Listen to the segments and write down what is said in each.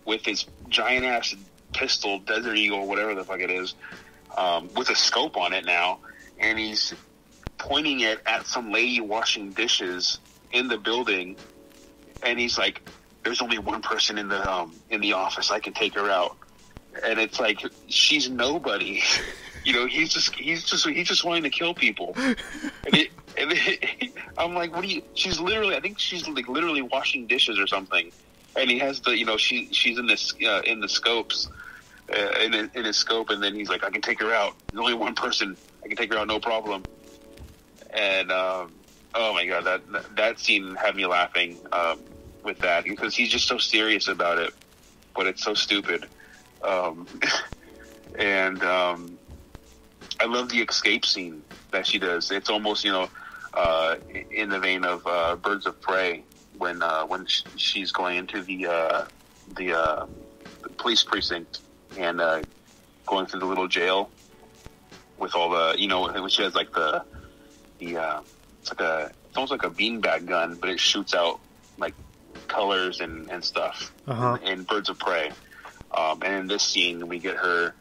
with his giant ass pistol, Desert Eagle, whatever the fuck it is, with a scope on it now, and he's pointing it at some lady washing dishes in the building, and he's like, "There's only one person in the office. I can take her out." And it's like, she's nobody. You know, he's just wanting to kill people. I'm like, what do you? She's literally, I think she's like literally washing dishes or something. And he has the, you know, she's in this in the scopes, in his scope, and then he's like, I can take her out. There's only one person. I can take her out, no problem. And oh my god, that scene had me laughing with that, because he's just so serious about it, but it's so stupid. And I love the escape scene that she does. It's almost, you know, in the vein of Birds of Prey, when she's going into the police precinct and going through the little jail with all the, you know, when she has like it's almost like a beanbag gun, but it shoots out like colors and stuff in Birds of Prey. And in this scene, we get her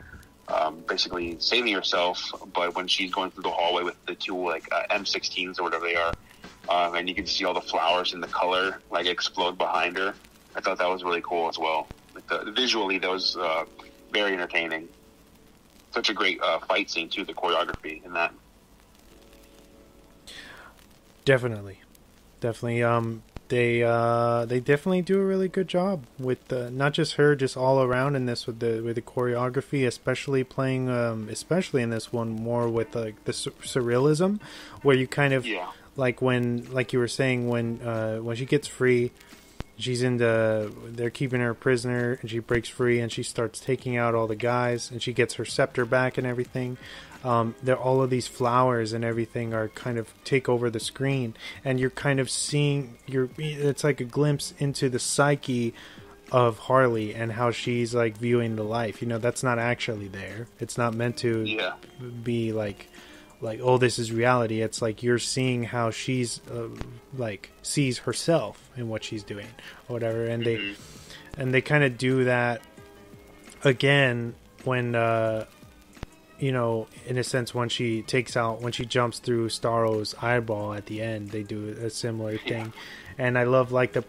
basically saving herself, but when she's going through the hallway with the two like M16s or whatever they are, and you can see all the flowers and the color like explode behind her. I thought that was really cool as well. Like visually, that was very entertaining. Such a great fight scene too. The choreography in that. Definitely. They definitely do a really good job with not just her, just all around in this with the choreography, especially playing especially in this one more with like the surrealism, where you kind of like when, like you were saying, when she gets free, they're keeping her a prisoner, and she breaks free and she starts taking out all the guys, and she gets her scepter back and everything. All of these flowers and everything are kind of take over the screen, and you're kind of seeing it's like a glimpse into the psyche of Harley and how she's like viewing the life. You know, that's not actually there. It's not meant to be like, oh, this is reality. It's like you're seeing how she's like sees herself in what she's doing or whatever. And they kind of do that again when you know, in a sense, when she jumps through Starro's eyeball at the end, they do a similar thing. And I love like the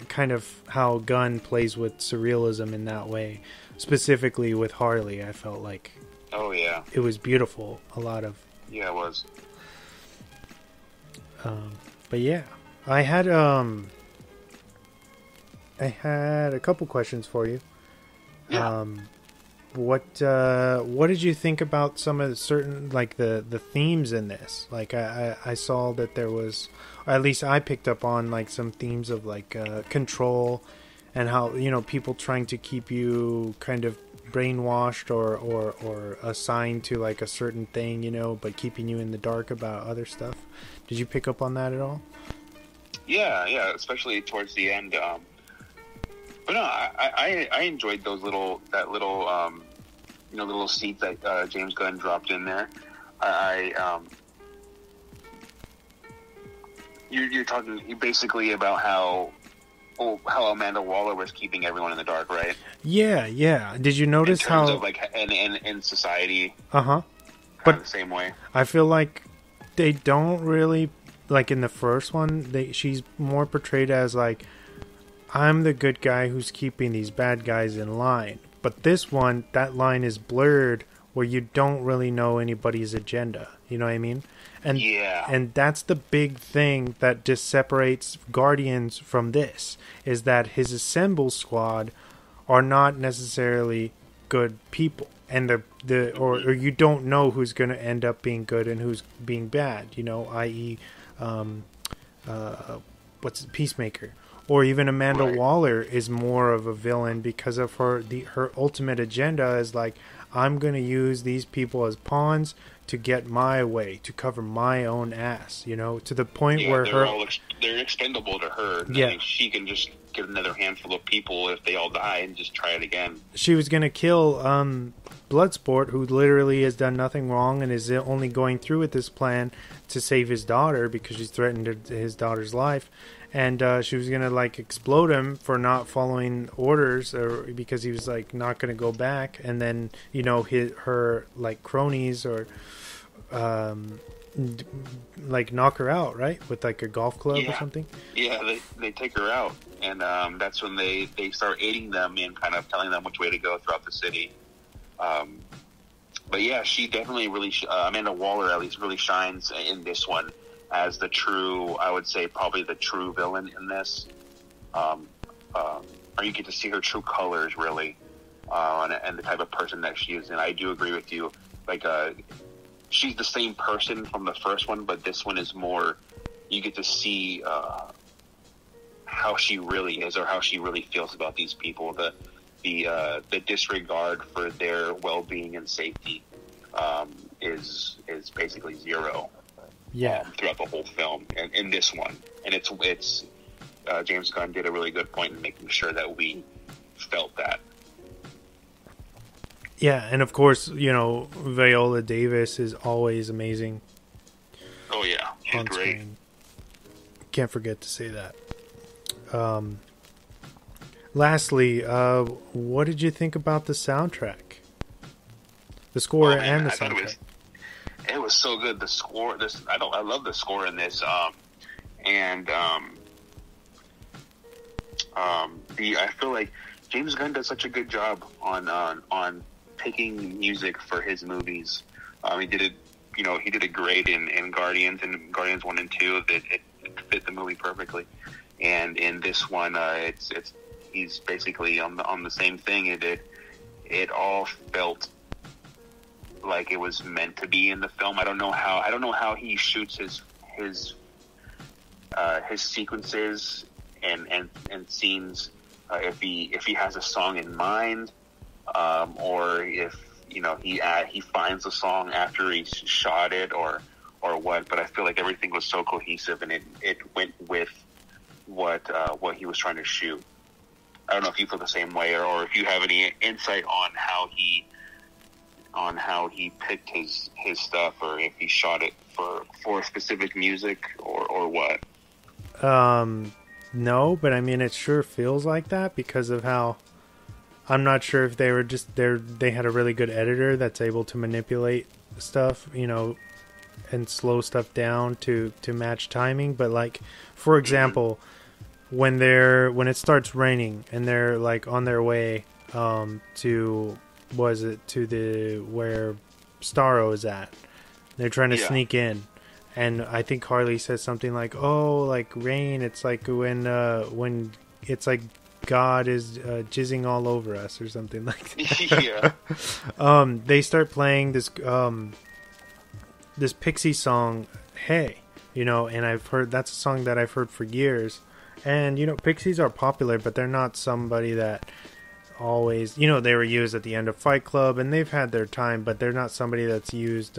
kind of how Gunn plays with surrealism in that way, specifically with Harley. I felt like, it was beautiful. A lot of it was. But yeah, I had a couple questions for you. What did you think about some of the certain, like the themes in this? Like I saw that there was, or at least I picked up on like some themes of like control, and how, you know, people trying to keep you kind of brainwashed or assigned to like a certain thing, you know, but keeping you in the dark about other stuff. Did you pick up on that at all? Yeah, especially towards the end. But no, I enjoyed little seeds that James Gunn dropped in there. You're talking basically about how Amanda Waller was keeping everyone in the dark, right? Yeah. Did you notice in terms of like in society? But the same way. I feel like they don't really, like in the first one, she's more portrayed as like, I'm the good guy who's keeping these bad guys in line. But this one, that line is blurred, where you don't really know anybody's agenda. You know what I mean? And that's the big thing that just separates Guardians from this, is that his Assemble squad are not necessarily good people, and or you don't know who's going to end up being good and who's being bad. You know, i.e., Peacemaker. Or even Amanda Waller is more of a villain because of her ultimate agenda is like, I'm going to use these people as pawns to get my way, to cover my own ass, you know, to the point where they're expendable to her. Yeah. She can just get another handful of people if they all die and just try it again. She was going to kill Bloodsport, who literally has done nothing wrong and is only going through with this plan to save his daughter because she's threatened his daughter's life. and she was gonna like explode him for not following orders, or because he was like not gonna go back. And then her like cronies or like knock her out, right, with like a golf club or something. Yeah, they take her out, and that's when they start aiding them and kind of telling them which way to go throughout the city. But yeah, she definitely really Amanda Waller at least really shines in this one as the true, I would say probably the true villain in this. Or you get to see her true colors really, and the type of person that she is. And I do agree with you. Like, she's the same person from the first one, but this one is more, you get to see how she really is, or how she really feels about these people. The disregard for their well-being and safety is basically zero. Throughout the whole film, and in this one, and it's James Gunn did a really good point in making sure that we felt that. Yeah, and of course, Viola Davis is always amazing. Oh yeah, she's great. Screen. Can't forget to say that. Lastly, what did you think about the soundtrack? The score and the soundtrack. It was so good. The score, I love the score in this. I feel like James Gunn does such a good job on picking music for his movies. He did it. He did it great in Guardians 1 and 2. It fit the movie perfectly. And in this one, he's basically on the same thing. It all felt like it was meant to be in the film. I don't know how he shoots his sequences and scenes, if he has a song in mind, or if he finds a song after he's shot it, or what. But I feel like everything was so cohesive, and it went with what he was trying to shoot. I don't know if you feel the same way, or if you have any insight on how he picked his stuff, or if he shot it for specific music, or what. No, but I mean, it sure feels like that because of how, I'm not sure if they were just they had a really good editor that's able to manipulate stuff, and slow stuff down to match timing. But like, for example, when it starts raining and they're like on their way to where Starro is at, they're trying to sneak in, and I think Harley says something like, "Oh, like rain, it's like when it's like God is jizzing all over us," or something like that. Yeah. They start playing this Pixie song, "Hey," and I've heard that's a song that I've heard for years. And Pixies are popular, but they're not somebody that always, they were used at the end of Fight Club, and they've had their time, but they're not somebody that's used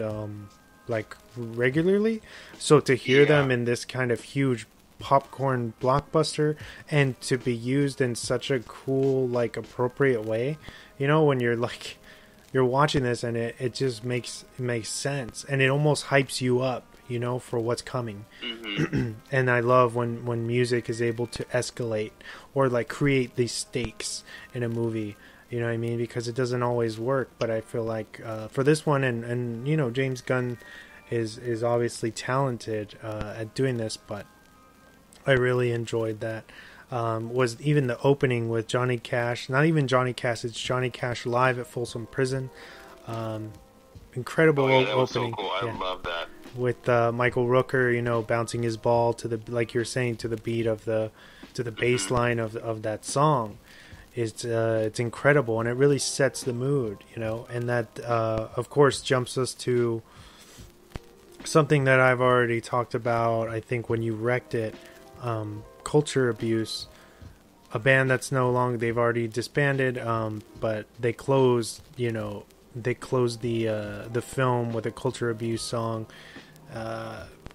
like regularly. So to hear them in this kind of huge popcorn blockbuster, and to be used in such a cool, like, appropriate way, when you're watching this, and it just makes sense, and it almost hypes you up, for what's coming. Mm-hmm. And I love when music is able to escalate or like create these stakes in a movie, you know what I mean? Because it doesn't always work, but I feel like for this one, and James Gunn is obviously talented at doing this, but I really enjoyed that. Was even the opening with Johnny Cash, not even Johnny Cash, it's Johnny Cash live at Folsom Prison. Incredible that was opening. So cool. I love that. With Michael Rooker, bouncing his ball to the, like you're saying, to the beat of the bass line of that song. It's incredible, and it really sets the mood, and that of course jumps us to something that I've already talked about, I think, when you wrecked it, Culture Abuse, a band that's no longer, they've already disbanded, but they closed the film with a Culture Abuse song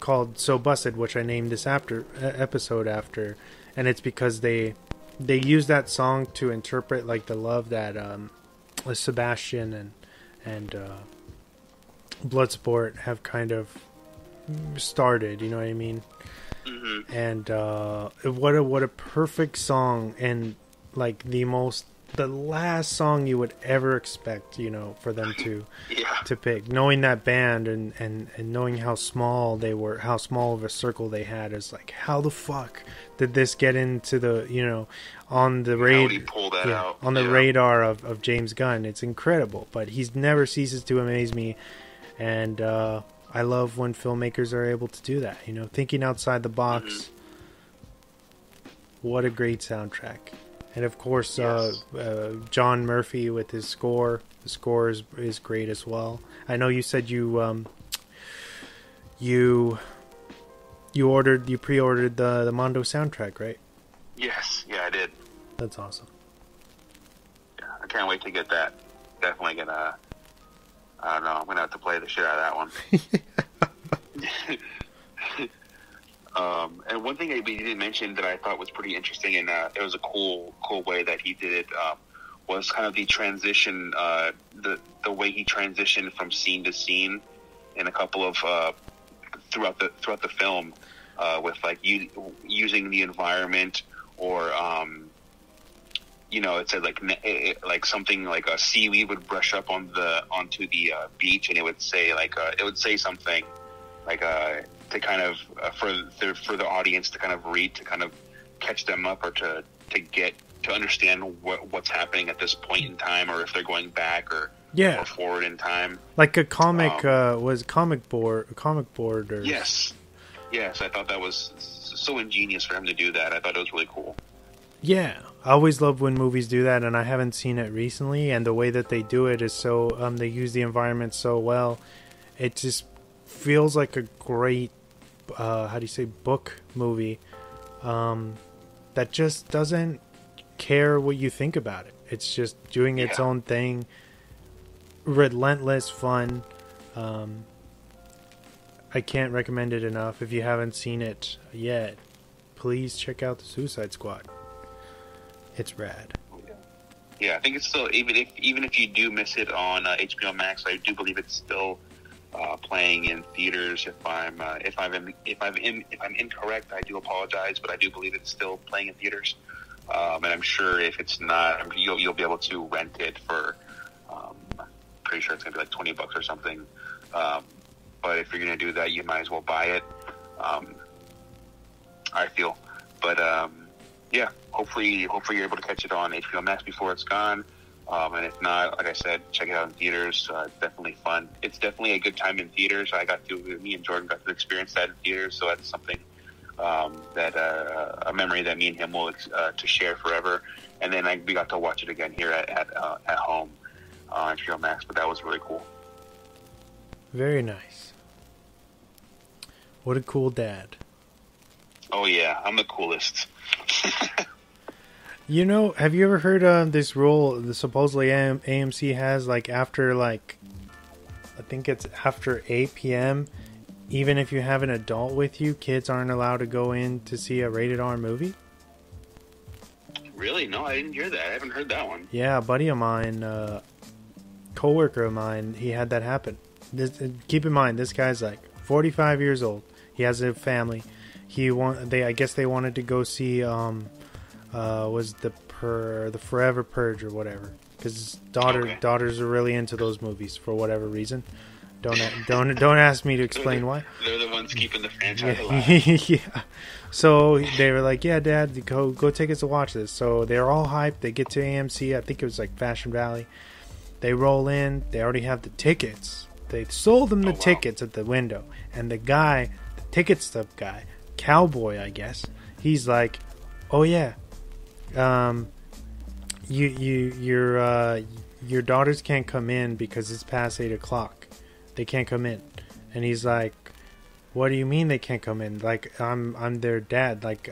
called So Busted, which I named this episode after, and it's because they use that song to interpret like the love that Sebastian and Bloodsport have kind of started, you know what I mean? Mm-hmm. And what a perfect song, and like the last song you would ever expect, for them to to pick. Knowing that band and knowing how small they were, how small of a circle they had, is like, how the fuck did this get into the on the radar of James Gunn? It's incredible, but he's never ceases to amaze me, and I love when filmmakers are able to do that. Thinking outside the box. What a great soundtrack. And of course, John Murphy with his score. The score is great as well. I know you said you pre-ordered the Mondo soundtrack, right? Yes, yeah, I did. That's awesome. Yeah, I can't wait to get that. Definitely gonna. I don't know. I'm gonna have to play the shit out of that one. And one thing that we didn't mention that I thought was pretty interesting, and it was a cool way that he did it, was kind of the transition, the way he transitioned from scene to scene in a couple of throughout the film, with like using the environment, or it said like something like a seaweed would brush up onto the beach, and it would say something like to kind of for the audience to kind of read, to kind of catch them up, or to understand what's happening at this point in time, or if they're going back or forward in time, like a comic comic board or yes, I thought that was so ingenious for him to do that. I thought it was really cool. Yeah, I always love when movies do that, and I haven't seen it recently, and the way that they do it is so they use the environment so well. It just feels like a great book movie that just doesn't care what you think about it. It's just doing its own thing. Relentless fun. I can't recommend it enough. If you haven't seen it yet, please check out the Suicide Squad. It's rad. Yeah, I think it's still, even if you do miss it on HBO Max, I do believe it's still playing in theaters. If I'm incorrect, I do apologize, but I do believe it's still playing in theaters. And I'm sure if it's not, you'll be able to rent it for. Pretty sure it's gonna be like $20 or something. But if you're gonna do that, you might as well buy it. I feel, but yeah. Hopefully you're able to catch it on HBO Max before it's gone. And if not, like I said, check it out in theaters. It's definitely fun. It's definitely a good time in theaters. Me and Jordan got to experience that in theaters, so that's something a memory that me and him will to share forever. And then we got to watch it again here at home on HBO Max. But that was really cool. Very nice. What a cool dad. Oh yeah, I'm the coolest. Have you ever heard this rule that supposedly AMC has, like after I think it's after 8 p.m., even if you have an adult with you, kids aren't allowed to go in to see a rated R movie? Really? No, I didn't hear that. I haven't heard that one. Yeah, a buddy of mine, coworker of mine, he had that happen. Keep in mind, this guy's like 45 years old. He has a family. I guess they wanted to go see was the Forever Purge or whatever, because daughters are really into those movies for whatever reason. Don't ask me to explain why. They're the ones keeping the franchise alive. Yeah. So they were like, "Yeah, Dad, go take us to watch this." So they're all hyped. They get to AMC. I think it was like Fashion Valley. They roll in. They already have the tickets. They sold them the tickets at the window, and the ticket stub guy, cowboy, I guess. He's like, "Oh yeah, your daughters can't come in because it's past 8 o'clock. They can't come in." And he's like, "What do you mean they can't come in? Like, I'm their dad. Like,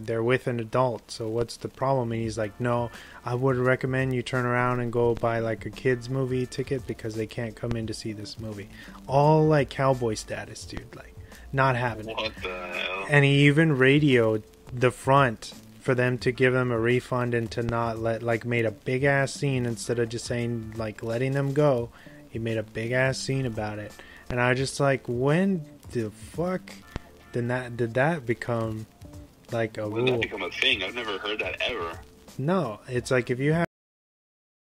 they're with an adult. So what's the problem?" And he's like, "No, I would recommend you turn around and go buy like a kids movie ticket because they can't come in to see this movie." All like cowboy status, dude. Like, not having it. What the hell? And he even radioed the front for them to give them a refund and to not made a big ass scene instead of just saying like letting them go. He made a big ass scene about it. And I just like, when the fuck then did that become like a When rule? that become a thing? I've never heard that ever. No, it's like if you have